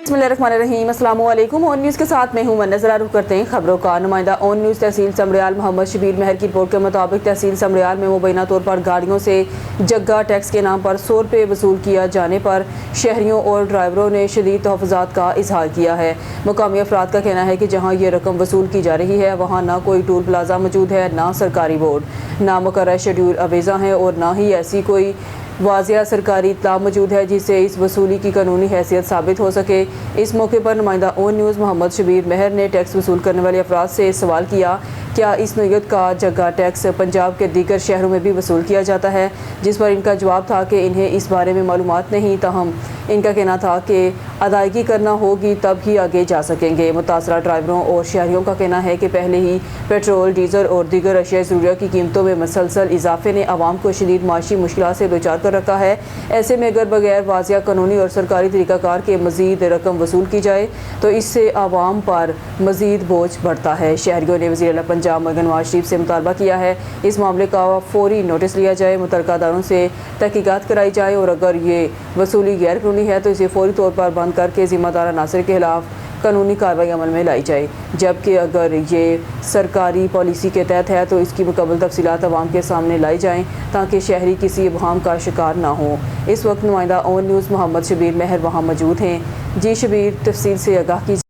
बिस्मिल्लाहिर्रहमानिर्रहीम। अस्सलाम वालेकुम। ऑन न्यूज़ के साथ मैं हूं नजर रुख करते हैं खबरों का। नुमाइंदा ऑन न्यूज़ तहसील समड़ियाल मोहम्मद शबीर महर की रिपोर्ट के मुताबिक तहसील समड़ियाल में मुबैना तौर पर गाड़ियों से जग्गा टैक्स के नाम पर 100 रुपये वसूल किया जाने पर शहरियों और ड्राइवरों ने शदीद तहफ़्फ़ुज़ात का इजहार किया है। मुकामी अफराद का कहना है कि जहाँ ये रकम वसूल की जा रही है वहाँ ना कोई टोल प्लाजा मौजूद है, ना सरकारी बोर्ड, ना मुकर्रर शेड्यूल अवेज़ा हैं और ना ही ऐसी कोई वाज़िया सरकारी इत्तला मौजूद है जिससे इस वसूली की कानूनी हैसियत साबित हो सके। इस मौके पर नुमाइंदा ऑन न्यूज़ मोहम्मद शबीर महर ने टैक्स वसूल करने वाले अफराद से सवाल किया, क्या इस नोयत का जगह टैक्स पंजाब के दीगर शहरों में भी वसूल किया जाता है, जिस पर इनका जवाब था कि इन्हें इस बारे में मालूमात नहीं, ताहम इनका कहना था कि अदायगी करना होगी तब ही आगे जा सकेंगे। मुतासरा ड्राइवरों और शहरियों का कहना है कि पहले ही पेट्रोल, डीजल और दीगर अशिया ज़रूरिया की कीमतों में मसलसल इजाफे ने आवाम को शदीद माशी मुश्किलात से दो चार कर रखा है। ऐसे में अगर बगैर वाज़िया कानूनी और सरकारी तरीक़ाकार के मज़ीद रकम वसूल की जाए तो इससे आवाम पर मज़ीद बोझ बढ़ता है। शहरियों ने वज़ीर आला पंजाब मौलाना नवाज शरीफ से मुतालबा किया है इस मामले का फौरी नोटिस लिया जाए, मुतल्लिक़ा अदारों से तहक़ीक़ात कराई जाए और अगर ये वसूली गैर कानूनी है तो इसे फौरी तौर पर बंद करके ज़िम्मेदार अनासर के खिलाफ कानूनी कार्रवाई अमल में लाई जाए, जबकि अगर ये सरकारी पॉलिसी के तहत है तो इसकी मुकम्मल तफसीलात अवाम के सामने लाई जाएँ ताकि शहरी किसी इबहाम का शिकार ना हो। इस वक्त नुमाइंदा ऑन न्यूज़ मोहम्मद शबीर महर वहाँ मौजूद हैं। जी शबीर, तफसील से आगाह कीजिए।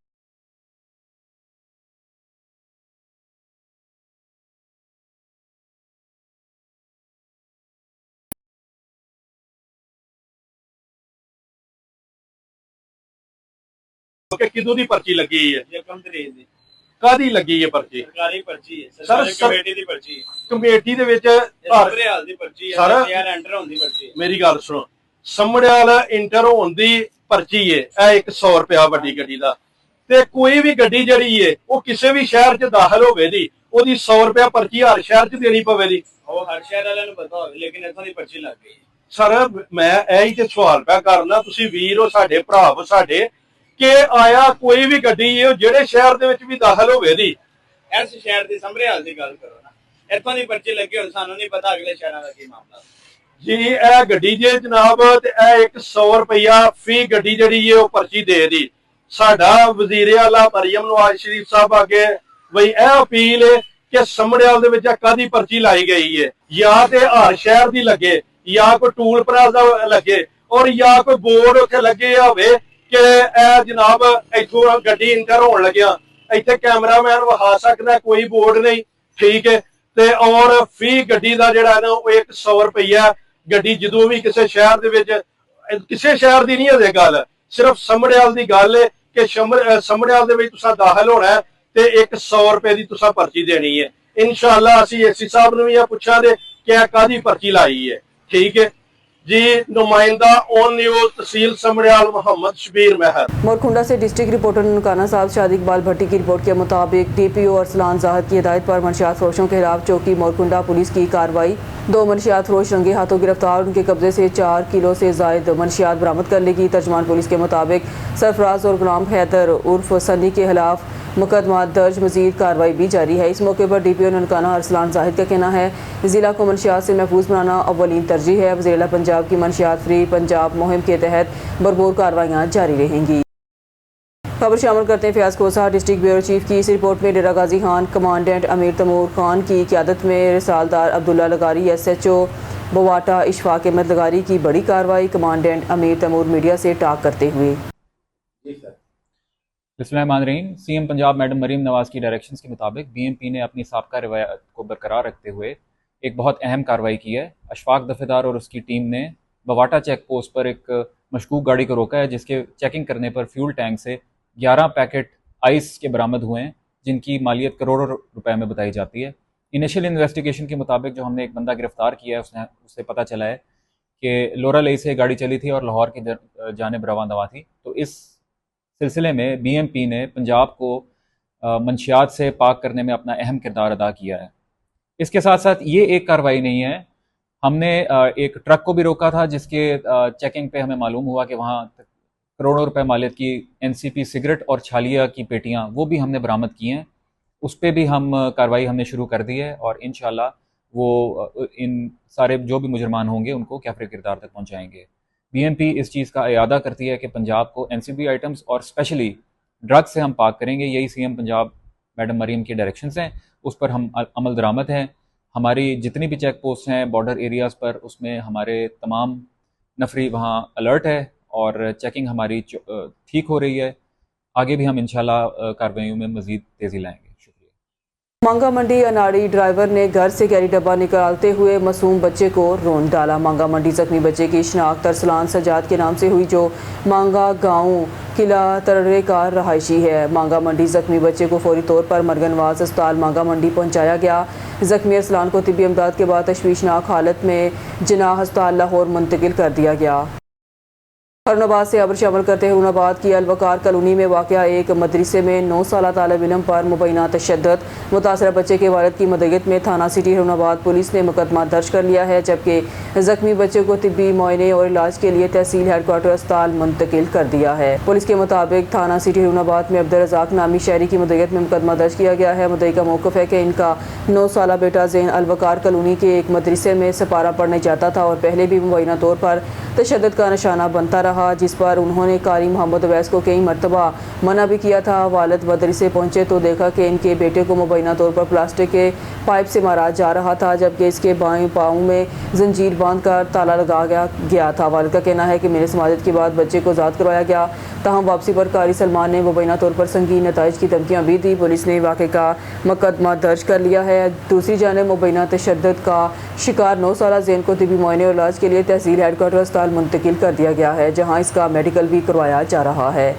किदों दी पर्ची लगी है? यकम तरीक दी कादी लगी है पर्ची? सरकारी पर्ची है सर, कमेटी दी पर्ची है, कमेटी दे विच समड़ियाल दी पर्ची है, सर यार एंटर होंदी पर्ची है। मेरी गल सुनो, समड़ियाल इंटर होण दी पर्ची है ए एक 100 रुपया वड्डी गड्डी दा, ते कोई भी गड्डी जड़ी है वो किसी भी शहर च दाखिल होवे दी ओदी 100 रुपया पर्ची हर शहर च देनी पवे दी। वो हर शहर वाले नूं पता होवे, लेकिन इत्थों दी पर्ची लग गई। सर मैं यही ते सवाल पा करना, तुसीं वीर हो साडे, भरा हो साडे, कि आया कोई भी गड्डी है जेड़े शहर दे विच भी दाखिल होवे दी, इस शहर दी समड़ियाल दी गल करो ना, इत्थों दी पर्ची लगी हुण सानूं नहीं पता अगले शहरां दा की मामला जी ए गड्डी जे जनाब, ते ए एक 100 रुपया फी गड्डी जड़ी है वो पर्ची दे दी। साडा वजीर आला मरियम नवाज शरीफ साहब अगे वही ए अपील है कि समड़ियाल दे विच कादी पर्ची लाई गई है, या ते हर शहर दी लगे, या कोई टूल प्लाजा लगे, और या कोई बोर्ड उत्थे लगे होवे कि ए जनाब इथों गड्डी इंटर होण लग्या इत्थे कैमरामैन विखा सकदा, कोई बोर्ड नहीं, ठीक है। ते और फी गड्डी दा जिहड़ा ना वो एक 100 रुपया गड्डी जदों भी किसी शहर दे विच, किसी शहर दी नहीं है गल, सिर्फ समड़ियाल दी गल है कि समड़ियाल दे विच तुसां दाखिल होना है ते एक 100 रुपए दी तुसां पर्ची देनी है। इंशाअल्लाह असीं एसी साहब नूं भी पुछांगे कि कादी पर्ची लाई है, ठीक है जी। नुमाइंदा ऑन न्यूज़ तहसील समड़ियाल मोहम्मद शबीर महर। मोरकुंडा से डिस्ट्रिक्ट रिपोर्टर ननकाना साहब शादी इकबाल भट्टी की रिपोर्ट के मुताबिक DPO अरसलान जाहिद की हिदायत पर मनशियात फरोशों के खिलाफ चौकी मोरकुंडा पुलिस की कार्रवाई। 2 मनशियात फरोश रंगे हाथों गिरफ्तार, उनके कब्जे से 4 किलो से जायद मनशियात बरामद कर लेगी। तर्जमान पुलिस के मुताबिक सरफराज और गुलाम हैदर उर्फ सनी के खिलाफ मुकदमा दर्ज, मजीद कार्रवाई भी जारी है। इस मौके पर DPO ननकाना अरसलान जाहिद का कहना है ज़िला को मनशियात से महफूज बनाना अव्वलीन तरजीह है। वज़ीर आला पंजाब की मनशियात फ्री पंजाब मुहिम के तहत भरपूर कार्रवाइयाँ जारी रहेंगी। खबर शामिल करते हैं फयाज कोसा डिस्ट्रिक्ट ब्यूरो चीफ की। इस रिपोर्ट में डेरा गाजी खान कमांडेंट अमीर तैमूर खान की क़यादत में रिसालदार अब्दुल्ला लगारी, SHO बवाटा इशफाक अहमद लगारी की बड़ी कार्रवाई। कमांडेंट अमीर तैमूर मीडिया से टॉक करते हुए बिस्मिल्लाहिर्रहमानिर्रहीम। CM पंजाब मैडम मरीम नवाज़ की डायरेक्शंस के मुताबिक BMP ने अपनी साबका रवायत को बरकरार रखते हुए एक बहुत अहम कार्रवाई की है। अशफाक दफेदार और उसकी टीम ने बवाटा चेक पोस्ट पर एक मशकूक गाड़ी को रोका है, जिसके चेकिंग करने पर फ्यूल टैंक से 11 पैकेट आइस के बरामद हुए हैं, जिनकी मालियत करोड़ों रुपए में बताई जाती है। इनिशियल इन्वेस्टिगेशन के मुताबिक जो हमने एक बंदा गिरफ्तार किया है, उससे पता चला है कि लोरा लई से गाड़ी चली थी और लाहौर की जानिब रवाना थी। तो इस सिलसिले में BMP ने पंजाब को मंशियात से पाक करने में अपना अहम किरदार अदा किया है। इसके साथ साथ ये एक कार्रवाई नहीं है, हमने एक ट्रक को भी रोका था, जिसके चेकिंग पे हमें मालूम हुआ कि वहाँ करोड़ों रुपए मालियत की NCP सिगरेट और छालिया की पेटियाँ वो भी हमने बरामद की हैं। उस पर भी हम कार्रवाई हमने शुरू कर दी है और इंशाल्लाह वो इन सारे जो भी मुजरमान होंगे उनको कैफरे किरदार तक पहुँचाएँगे। BMP इस चीज़ का इरादा करती है कि पंजाब को NCB आइटम्स और स्पेशली ड्रग्स से हम पाक करेंगे। यही CM पंजाब मैडम मरीम की डायरेक्शंस हैं, उस पर हम अमल दरामद हैं। हमारी जितनी भी चेक पोस्ट हैं बॉर्डर एरियाज़ पर, उसमें हमारे तमाम नफरी वहाँ अलर्ट है और चेकिंग हमारी ठीक हो रही है। आगे भी हम इंशाल्लाह कार्रवाइयों में मज़ीद तेज़ी लाएंगे। शुक्रिया। मांगा मंडी अनाड़ी ड्राइवर ने घर से कैरी डब्बा निकालते हुए मासूम बच्चे को रोन डाला। मांगा मंडी जख्मी बच्चे की शिनाख्त अरसलान सजाद के नाम से हुई, जो मांगा गांव किला तररे का रहायशी है। मांगा मंडी जख्मी बच्चे को फौरी तौर पर मरगनवाज अस्पताल मांगा मंडी पहुंचाया गया। जख्मी अरसलान को तिब्बी इमदाद के बाद तशवीशनाक हालत में जिनाह अस्पताल लाहौर मुंतकिल कर दिया गया। हरुणाबाद से खबर शामिल करते हैं। हरुणाबाद की अलवकार कॉलोनी में वाक़या एक मदरसे में 9 साला तालिब इल्म पर मुबैना तशद्दुद। मुतासरा बच्चे के वालिद की मदईयत में थाना सिटी हरुणाबाद पुलिस ने मुकदमा दर्ज कर लिया है, जबकि जख्मी बच्चे को तिब्बी मुआयने और इलाज के लिए तहसील हेडक्वार्टर अस्पताल मुंतकिल कर दिया है। पुलिस के मुताबिक थाना सिटी हरुणाबाद में अब्दुल रज़ाक नामी शहरी की मदईयत में मुकदमा दर्ज किया गया है। मुद्दई का मौक़िफ़ है कि इनका 9 साला बेटा ज़ैन अलवकार कॉलोनी के एक मदरसे में सपारा पढ़ने जाता था और पहले भी मुबैना तौर पर तशद्दुद का निशाना बनता रहा, जिस पर उन्होंने कारी मोहम्मद अवैस को कई मरतबा मना भी किया था। वालिद मदरसे पहुंचे तो देखा कि इनके बेटे को मुबैना तौर पर प्लास्टिक के पाइप से मारा जा रहा था, जबकि इसके बाएं पाँव में जंजीर बांधकर ताला लगा गया था। वालिद का कहना है कि मेरे समाजत के बाद बच्चे को आज़ाद करवाया गया, तहम वापसी पर कारी सलमान ने मुबैना तौर पर संगीन नताइज की धमकियाँ भी दी। पुलिस ने वाक़े का मुकदमा दर्ज कर लिया है। दूसरी जानिब मुबैना तशद्दुद का शिकार 9 साला ज़ैन को तिब्बी मुआयने और इलाज के लिए तहसील हेडक्वार्टर अस्पताल मुंतकिल कर दिया गया है, जहाँ इसका मेडिकल भी करवाया जा रहा है।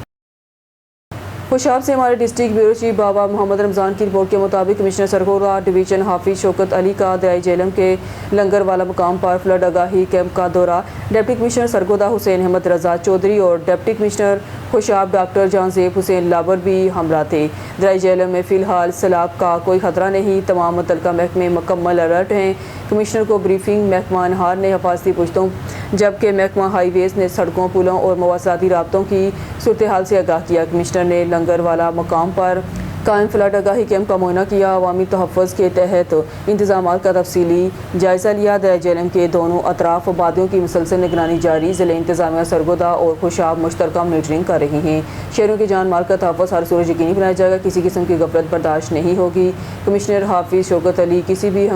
खुशाब से हमारे डिस्ट्रिक्ट ब्यूरो चीफ बाबा मोहम्मद रमज़ान की रिपोर्ट के मुताबिक कमिश्नर सरगोदा डिवीज़न हाफिज शौकत अली का दरियाई झेलम के लंगर वाला मुकाम पर फ्लड आगाही कैंप का दौरा। डिप्टी कमिश्नर सरगोदा हुसैन अहमद रजा चौधरी और deputy commissioner Khushab doctor Jahanzeb Hussain Labar भी हमरा थे। दरियाई झेलम में फ़िलहाल सैलाब का कोई खतरा नहीं, तमाम मुतल्लिका महकमे मुकम्मल अलर्ट हैं। कमिश्नर को ब्रीफिंग महकमा अनहार ने हिफाजती पुश्तों, जबकि महकमा हाईवेज़ ने सड़कों, पुलों और मवासलाती राब्तों की सूरत हाल से आगाह किया। कमिश्नर ने लंगर वाला मकाम पर कायम फ्लड आगाही कैंप का मुआयना किया। अवामी तहफ़्फ़ुज़ के तहत इंतज़ामात का तफसीली जायज़ा लिया। दरियाई झेलम के दोनों अतराफ आबादियों की मुसलसल निगरानी जारी। ज़िले इंतज़ामिया सरगोदा और खुशाब मुश्तरका मॉनिटरिंग कर रही हैं। शहरों की जान माल का तहफ़्फ़ुज़ हर सूरत यकीनी बनाया जाएगा, किसी किस्म की गफलत बर्दाश्त नहीं होगी। कमिश्नर हाफिज शौकत अली किसी भी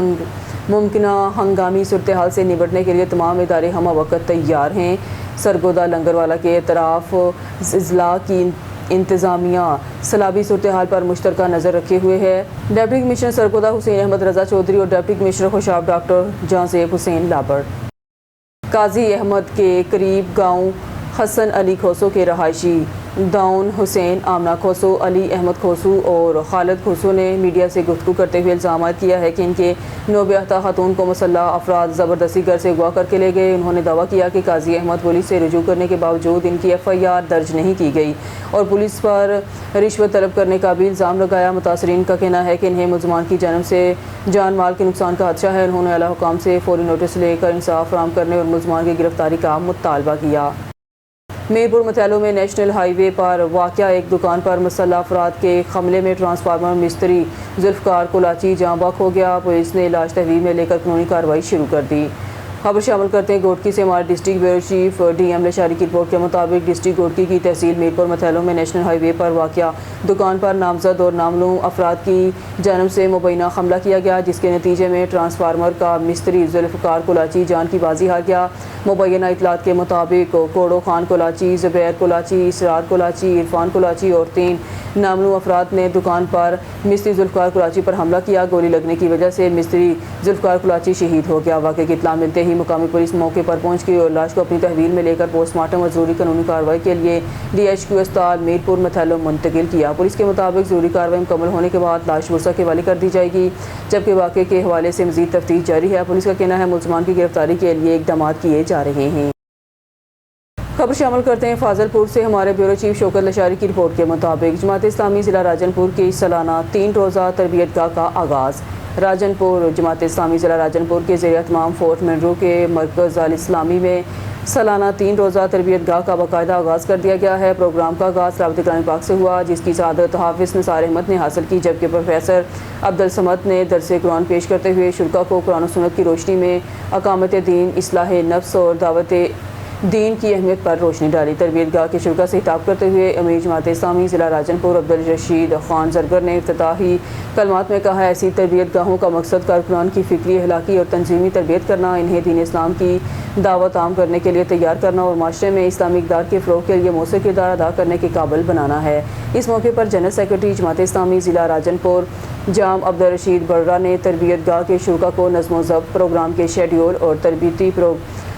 मुमकिना हंगामी सूरत हाल से निपटने के लिए तमाम इदारे हम वक्त तैयार हैं। सरगोदा लंगरवाला के अतराफ अजला की इंतज़ामिया सलाबी सूरत हाल पर मुश्तरका नज़र रखे हुए है। डिप्टी कमिश्नर सरगोदा हुसैन अहमद रजा चौधरी और deputy commissioner Khushab doctor Jahanzeb Hussain Labar. Qazi Ahmad के करीब गाँव हसन अली खोसो के रहायशी दाउन हुसैन, आमना खोसो, अली अहमद खोसू और खालिद खोसू ने मीडिया से गुफ्तगू करते हुए इल्ज़ाम किया है कि इनके नौबियाता खातून को मुसल्लह अफराद ज़बरदस्ती घर से अगवा करके ले गए। उन्होंने दावा किया कि काजी अहमद पुलिस से रुजू करने के बावजूद इनकी FIR दर्ज नहीं की गई और पुलिस पर रिश्वत तलब करने का भी इल्ज़ाम लगाया। मुतासरीन का कहना है कि इन्हें मुलजमान की जानब से जान माल के नुकसान का खदशा है। उन्होंने आला हुकाम से फौरी नोटिस लेकर इंसाफ फराहम करने और मुलजमान की गिरफ्तारी का मुतालबा किया। मीरपुर मथैलो में नेशनल हाईवे पर वाक़या एक दुकान पर मुसल्लह अफराद के हमले में ट्रांसफार्मर मिस्त्री जुल्फ़कार कोलाची जाँ बहक हो गया। पुलिस ने इलाज तहवील में लेकर कानूनी कार्रवाई शुरू कर दी। खबर शामिल करते हैं गोटकी से। हमारे district bureau chief DM Lashari की रिपोर्ट के मुताबिक डिस्ट्रिक्ट गोटकी की तहसील मीरपुर मथैलो में नेशनल हाईवे पर वाक़या दुकान पर नामजद और नामलूम अफराद की जानब से मुबैना हमला किया गया, जिसके नतीजे में ट्रांसफार्मर का मिस्त्री जुल्फ़कार कोलाची जान की बाजी हार गया। मुबैना इतलात के मुताबिक कोड़ो खान कोलाची, ज़ुबैर कोलाची, इसरार कोलाची, इरफान कोलाची और 3 नामलूम अफराद ने दुकान पर मिस्त्री जुल्फ़कार कोलाची पर हमला किया। गोली लगने की वजह से मिस्त्री जुल्फ़कार कोलाची शहीद हो गया। वाक़े की इत्तला मिलते ही मुकामी पुलिस मौके पर पहुंच गई और लाश को अपनी तहवील में लेकर पोस्टमार्टम और ज़रूरी कानूनी कार्रवाई के लिए DHQ अस्पताल मीरपुर मथैलो मुंतकिल किया। पुलिस के मुताबिक ज़रूरी कार्रवाई मुकम्मल होने के बाद लाश मुर्सा के हवाले कर दी जाएगी, जबकि वाक़े के हवाले से मज़ीद तफ्तीश जारी है। पुलिस का कहना है मुलज़मान की गिरफ्तारी के लिए इक़दाम किए जा रहे हैं। खबर शामिल करते हैं फाजलपुर से। हमारे ब्यूरो चीफ शौकत लशारी की रिपोर्ट के मुताबिक जमात इस्लामी ज़िला राजनपुर की सालाना 3 रोज़ा तरबियत गाह का आगाज़। राजनपुर जमात इस्लामी ज़िला राजनपुर के ज़रिए तमाम फोर्ट मनरू के मरकज़ अल इस्लामी में सालाना 3 रोज़ा तरबियत गाह का बाकायदा आगाज़ कर दिया गया है। प्रोग्राम का आगाज़ तिलावत कुरान पाक से हुआ, जिसकी सआदत हाफिज़ निसार अहमद ने हासिल की, जबकि प्रोफेसर अब्दुल समद ने दरसे कुरान पेश करते हुए शुल्का को कुरान और सुन्नत की रोशनी में अकामत दीन, इस्लाह नफ्स और दावत दीन की अहमियत पर रोशनी डाली। तरबियत गाह के शुरा से खिताब करते हुए अमीर जमात इस्लामी ज़िला राजनपुर अब्दुल रशीद खान जरगर ने इफ्तिताही कलमात में कहा, ऐसी तरबियत गाहों का मकसद कारकुनान की फ़िक्री, अखलाकी और तंजीमी तरबियत करना, इन्हें दीन इस्लाम की दावत आम करने के लिए तैयार करना और माशरे में इस्लामी इक़दार के फ़रोग़ के लिए मौसर किरदार अदा करने के काबिल बनाना है। इस मौके पर जनरल सेक्रेटरी जमात इस्लामी ज़िला राजनपुर जाम अब्दुल रशीद बर्रा ने तरबियत गाह के शुरा को नज़्म ज़ब्त, प्रोग्राम के शेड्यूल और तरबियती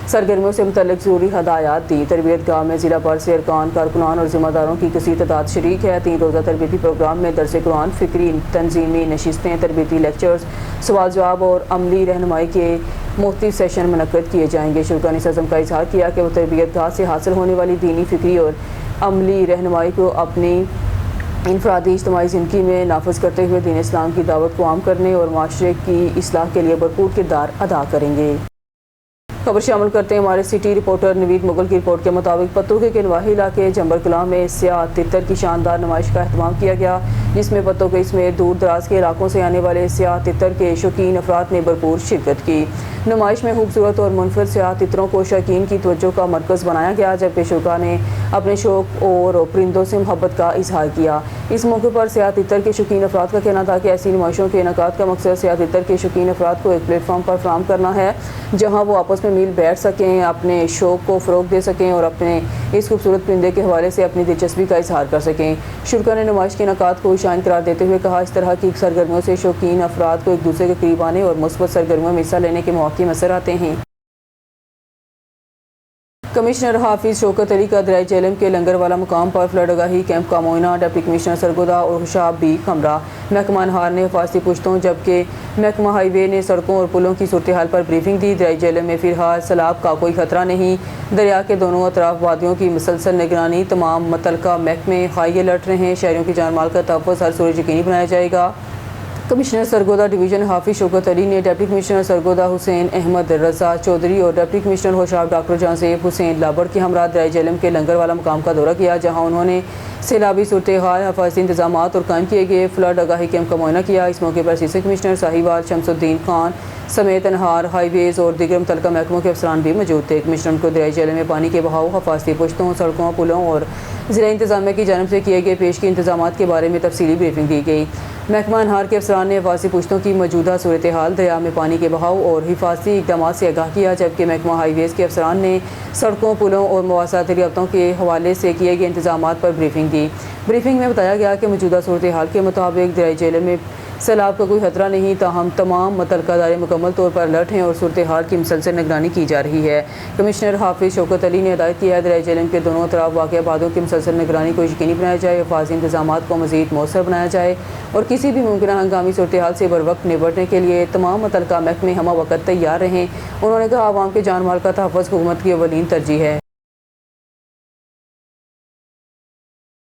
सरगर्मियों से मुतल्लिक़ ज़रूरी हदायत दी। तरबियत गाह में ज़िला भर से अरकान, कारकुनान और ज़िम्मेदारों की कसीर तादाद शरीक है। 3 रोज़ा तरबियती प्रोग्राम में दरस कुरान, फ़िक्री तंजीमी नशिस्तें, तरबियती लेक्चर्स, सवाल जवाब और अमली रहनुमाई के मुख्तलिफ सेशन मुनक्कद किए जाएंगे। शुरा ने इस अज़्म का इज़हार किया कि वो तरबियत गाह से हासिल होने वाली दीनी, फ़िक्री और अमली रहनुमाई को अपनी इनफरादी इज्तिमाई ज़िंदगी में नाफिज़ करते हुए दीन इस्लाम की दावत को आम करने और माशरे की इस्लाह के लिए भरपूर किरदार अदा करेंगे। खबर शामिल करते हैं हमारे सिटी रिपोर्टर नवीद मुगल की रिपोर्ट के मुताबिक पत्तों के किनवाही इलाके जंबर कलां में स्याह तितर की शानदार नुमाइश का अहतमाम किया गया, जिसमें पत्तों के इसमें दूर दराज के इलाकों से आने वाले स्याह तितर के शौकीन अफराद ने भरपूर शिरकत की। नुमाइश में खूबसूरत और मुनफरद स्याह तितरों को शौकीन की तवज्जो का मरकज़ बनाया गया, जबकि शुरा ने अपने शौक और परिंदों से मोहब्बत का इजहार किया। इस मौके पर स्याह तितर के शौकीन अफराद का कहना था कि ऐसी नुमाइशों के इनेकाद का मकसद स्याह तितर के शौकीन अफराद को एक प्लेटफॉर्म पर फराहम करना है, जहाँ वो आपस में मिल बैठ सकें, अपने शौक को फ़रोग़ दे सकें और अपने इस खूबसूरत परिंदे के हवाले से अपनी दिलचस्पी का इजहार कर सकें। शुरा ने नुमाइश के इनेकाद को शान करार देते हुए कहा, इस तरह की सरगर्मियों से शौकीन अफराद को एक दूसरे के करीब आने और मुस्बत सरगर्मियों में हिस्सा लेने के मौके मैसर आते हैं। कमिश्नर हाफिज शौकत अली का दरियाए जेहलम के लंगरवाला मुकाम पर फ्लड आगाही कैंप का मुआयना, डिप्टी कमिश्नर सरगोदा और हुशाब बी कमरा। महकमा अनहार ने हिफाजती पुश्तों, जबकि महकमा हाईवे ने सड़कों और पुलों की सूरत हाल पर ब्रीफिंग दी। दरियाए जेहलम में फिलहाल सैलाब का कोई खतरा नहीं। दरिया के दोनों अतराफ वादियों की मुसलसल निगरानी, तमाम मुतल्लिका महकमे हाई अलर्ट रहें। शहरियों की जान माल का तहफ़्फ़ुज़ हर सूरत यकीनी बनाया जाएगा। कमिश्नर सरगोदा डिवीज़न हाफिज शौकत अली ने डिप्टी कमिश्नर सरगोदा हुसैन अहमद रज़ा चौधरी और deputy commissioner Khushab doctor Jahanzeb Hussain Labar के हमरा दरियाए जेहलम के लंगरवाला मुकाम का दौरा किया, जहां उन्होंने सैलाबी सूरत हाल, हिफाजती इंतजाम और कायम किए गए फ्लड आगाही कैंप का मुआयना किया। इस मौके पर असिस्टेंट कमिश्नर साहिवाल शमसुद्दीन खान समेत अनहार, हाईवेज़ और दीगर मुतल्लिका महकमों के अफसरान भी मौजूद थे। कमिश्नर को दरियाए जेहलम में पानी के बहाव, हिफाजती पुश्तों, सड़कों, पुलों और ज़िला इंतजामिया की जानिब से किए गए पेशगी इंतजाम के बारे में तफसीली ब्रीफिंग दी गई। महकमा अनहार के अफसरान ने हिफाजती पुश्तों की मौजूदा सूरत हाल, दरिया में पानी के बहाव और हिफाजती इक़दामात से आगाह किया, जबकि महकमा हाईवेज़ के अफसरान ने सड़कों, पुलों और मवासाती रियासतों के हवाले से किए गए इंतजाम पर ब्रीफिंग दी। ब्रीफिंग में बताया गया कि मौजूदा सूरत हाल के मुताबिक दरियाए जेहलम में सैलाब का कोई खतरा नहीं, ताहम तमाम मुतल्लिका इदारे मुकम्मल तौर पर अलर्ट हैं और सूरत हाल की मुसलसल निगरानी की जा रही है। कमिश्नर हाफिज शौकत अली ने हिदायत किया है दरियाए जेहलम के दोनों तरफ वाक़ आबादों की मुसलसल निगरानी को यकीनी बनाया जाए, हिफाजती इंतजाम को मज़ीद मौसर बनाया जाए और किसी भी मुमकिन हंगामी सूरत हाल से बर वक्त निपटने के लिए तमाम मुतल्लिका महकमे हमा वक्त तैयार रहें। उन्होंने कहा, आवाम के जान माल का तहफ़्फ़ुज़ हुकूमत की अवलीन तरजीह है।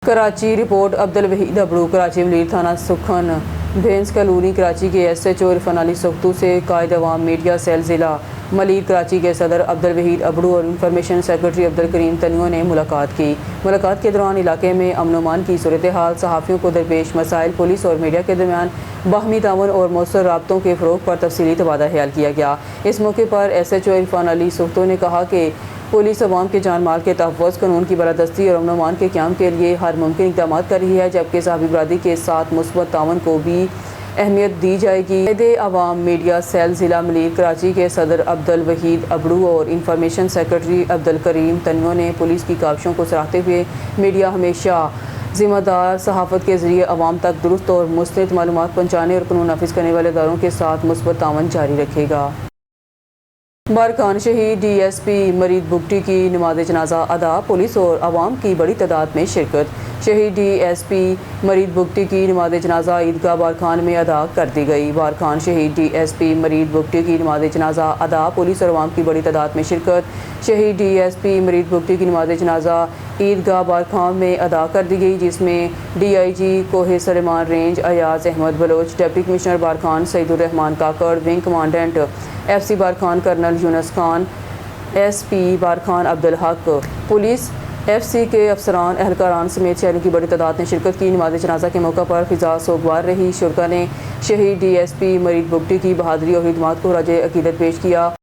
कराची रिपोर्ट अब्दुल वहीद अबड़ू। कराची मलीर थाना सुखन भेंस कलोनी कराची के SHO इरफान अली सुख्तू से कायद अवाम मीडिया सेल ज़िला मलीर कराची के सदर अब्दुल वहीद अबड़ू और इंफॉर्मेशन सेक्रेटरी अब्दुल करीम तनियों ने मुलाकात की। मुलाकात के दौरान इलाके में अमन अमान की सूरत हाल, सहाफ़ियों को दरपेश मसाइल, पुलिस और मीडिया के दरमियान बाहमी तावन और मौसर राब्तों के फ़रोग़ पर तफसीली तबादला ख्याल किया गया। इस मौके पर SHO इरफान अली सुख्तू ने कहा कि पुलिस अवाम के जान माल के तहफ़्फ़ुज़, कानून की बालादस्ती और अमन अमान के क़याम के लिए हर मुमकिन इक़दाम कर रही है, जबकि सहाफ़ी बरादरी के साथ मुस्बत तावन को भी अहमियत दी जाएगी। कायद अवाम मीडिया सेल ज़िला मलीर कराची के सदर अब्दुल वहीद अबड़ू और इंफॉर्मेशन सेक्रेटरी अब्दुल करीम तनियों ने पुलिस की काविशों को सराहते हुए मीडिया हमेशा ज़िम्मेदार सहाफ़त के ज़रिए अवाम तक दुरुस्त और मुस्तनिद मालूमात पहुँचाने और कानून नाफिज़ करने वाले इदारों के साथ मुस्बत तावन जारी रखेगा। बारखान शहीद DSP मरीद बुगटी की नमाज जनाजा अदा, पुलिस और आवाम की बड़ी तादाद में शिरकत। शहीद DSP मरीद बुगटी की नमाज जनाजा ईदगाह बारखान में अदा कर दी गई। बारखान शहीद DSP मरीद बुगटी की नमाज जनाजा अदा, पुलिस और आवाम की बड़ी तादाद में शिरकत। शहीद DSP मरीद बुगटी की नमाज जनाजा ईदगाह बारखान में अदा कर दी गई, जिसमें DIG Kohe Suleman range Ayaz Ahmad Baloch, deputy commissioner Barkhan Saeedur Rehman Kakar, wing commandant FC Barkhan colonel Younus Khan, SP Barkhan Abdul Haq, police FC के अफसरान, अहलकारान समेत शहरों की बड़ी तादाद ने शिरकत की। नमाज जनाजा के मौका पर फिजा सोगवार रही। शुरा ने शहीद DSP मरीद बुगटी की बहादुरी और खिदमत को राज अकीदत पेश किया।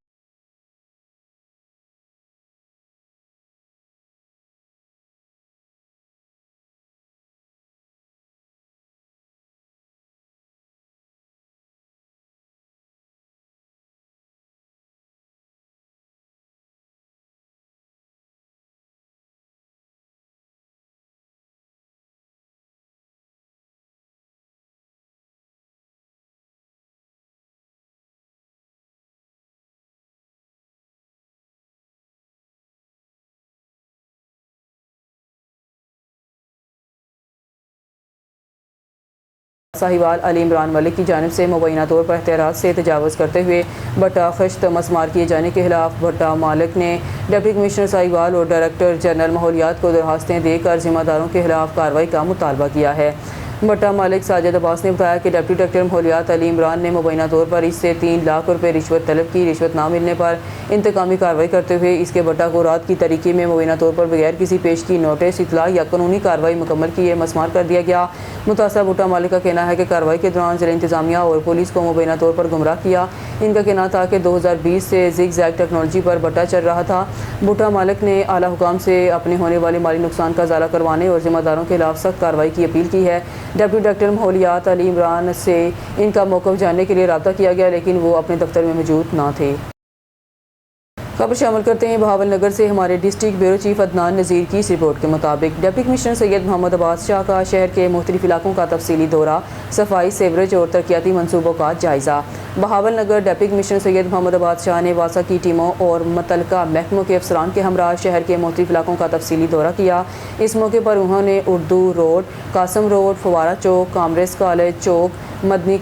साहिवाल अली इमरान मलिक की जानिब से मुबैना तौर पर इख्तियारात से तजावज़ करते हुए भट्टा खश्त मसमार किए जाने के खिलाफ भट्टा मालिक ने डिप्टी कमिश्नर साहिवाल और डायरेक्टर जनरल माहौलियात को दरखास्तें देकर जिम्मेदारों के खिलाफ कार्रवाई का मुतालबा किया है। भट्टा मालिक साजिद अब्बास ने बताया कि डिप्टी डायरेक्टर माहौलियात अली इमरान ने मुबैना तौर पर इससे 3 लाख रुपए रिश्वत तलब की। रिश्वत ना मिलने पर इंतकामी कार्रवाई करते हुए इसके भट्टा को रात की तरीके में मुबैना तौर पर बगैर किसी पेश की नोटिस, इतला या कानूनी कार्रवाई मुकम्मल किए मसमार कर दिया गया। मुतासर भुट्टा मालिक का कहना है कि कार्रवाई के दौरान जिला इंतजामिया और पुलिस को मुबैना तौर पर गुमराह किया। इनका कहना था कि 2020 से जिग जैग टेक्नोलॉजी पर भट्टा चल रहा था। भुट्टा मालिक ने आला हुकाम से अपने होने वाले माली नुकसान का इजाला करवाने और जिम्मेदारों के खिलाफ सख्त कार्रवाई की अपील की है। डिप्टी डायरेक्टर माहौलियात अली इमरान से इनका मौक़िफ़ जानने के लिए रब्ता किया गया, लेकिन वो अपने दफ्तर में मौजूद ना थे। खबर शामिल करते हैं बहावल नगर से। हमारे डिस्ट्रिक्ट ब्यूरो चीफ अदनान नज़ीर की इस रिपोर्ट के मुताबिक डिप्टी कमिश्नर सैयद मोहम्मद अब्बास शाह का शहर के मुख्तलिफ इलाकों का तफसीली दौरा, सफाई, सीवरेज और तरक्याती मनसूबों का जायज़ा। बहावल नगर डिप्टी कमिश्नर सैयद मोहम्मद अब्बास शाह ने वासा की टीमों और मुतल्लिका महकमों के अफसरान के हमरा शहर के मुख्तलिफ इलाकों का तफसीली दौरा किया। इस मौके पर उन्होंने Urdu road, Qasim road, Fawara Chowk, Kamrej college Chowk, Madni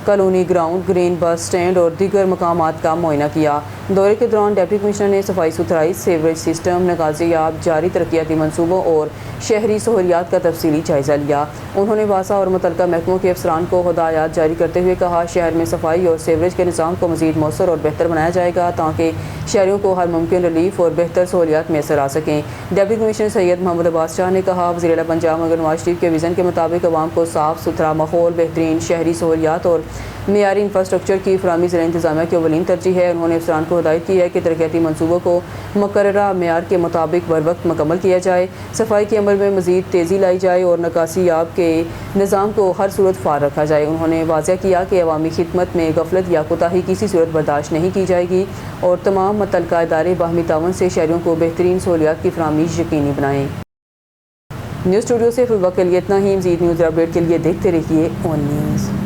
colony ground, green bus stand और दीगर मकामात का मुआयना किया। दौरे के दौरान डिप्टी कमिश्नर ने सफाई सुथराई, सीवरेज सिस्टम, नगाज़ियाब, जारी तरक्याती मनसूबों और शहरी सहूलियात का तफसीली जायज़ा लिया। उन्होंने वासा और मुतल्लिका महकमों के अफसरान को हिदायत जारी करते हुए कहा, शहर में सफाई और सीवरेज के निज़ाम को मज़ीद मौसर और बेहतर बनाया जाएगा ताकि शहरियों को हर मुमकिन रिलीफ और बेहतर सहूलियात मैसर आ सकें। डिप्टी कमिश्नर सैयद मोहम्मद अब्बास शाह ने कहा, वज़ीर आला पंजाब मगर नवाज शरीफ के विज़न के मुताबिक आवाम को साफ़ सुथरा माहौल, बेहतरीन शहरी सहूलियात और मेयारी इंफ्रास्ट्रक्चर की फराहमी ज़िला इंतज़ामिया की अवलीन तरजीह है। उन्होंने अफसरान को हिदायत की है कि तरक्याती मनसूबों को मुकर्ररा मेयार के मुताबिक बर वक्त मुकम्मल किया जाए, सफाई के अमल में मज़ीद तेज़ी लाई जाए और नकासियाब के निज़ाम को हर सूरत फार रखा जाए। उन्होंने वाज़ह किया कि अवामी खिदमत में गफलत या कोताही किसी सूरत बर्दाश्त नहीं की जाएगी और तमाम मुतल्लिका इदारे बाहमी तावन से शहरियों को बेहतरीन सहूलियात की फराहमी यकीनी बनाएँ। न्यूज़ स्टूडियो से फिलहाल के लिए इतना ही। मज़ीद न्यूज़ अपडेट के लिए देखते रहिए ऑन न्यूज़।